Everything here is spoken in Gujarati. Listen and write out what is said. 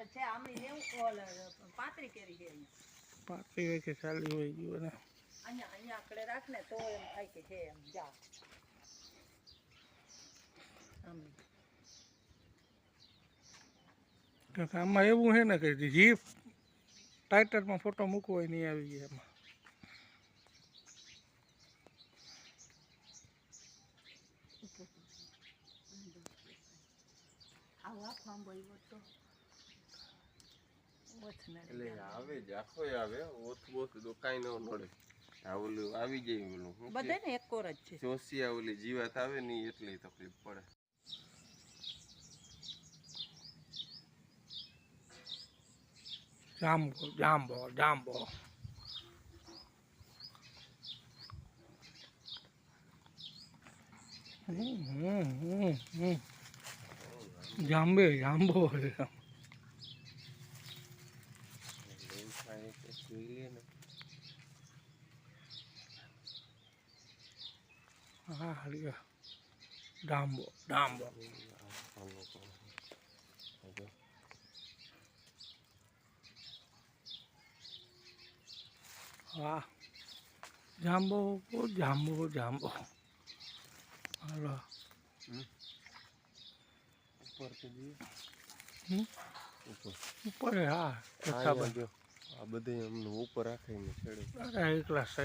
તો છે આમની 90 ઓલ 35 કેરી છે અહીંયા 35 હોય કે 40 હોય ગયું ને અહીંયા આકડે રાખ ને તો એમ થાય કે છે એમ જા આમાં એવું છે ને કે જી ટાઇટલમાં ફોટો મૂકવો હોય નહીં આવી ગયા એમાં આવા ફામ બોલ્યો તો એટલે આવે જ આખો આવે ઓથ તો કાંઈ ન નડે આ ઓલું આવી જાય ઓલું બધે ને એક કોર જ છે જોશિયા ઓલી જીવાત આવે ને એટલી તકલીફ પડે જાંબો જાંબો હા જાંબો વાહ જાંબો હાલો ઉપર તો જી ઉપર હા આ બધે અમને ઉપર રાખીને છેડે એકલાસ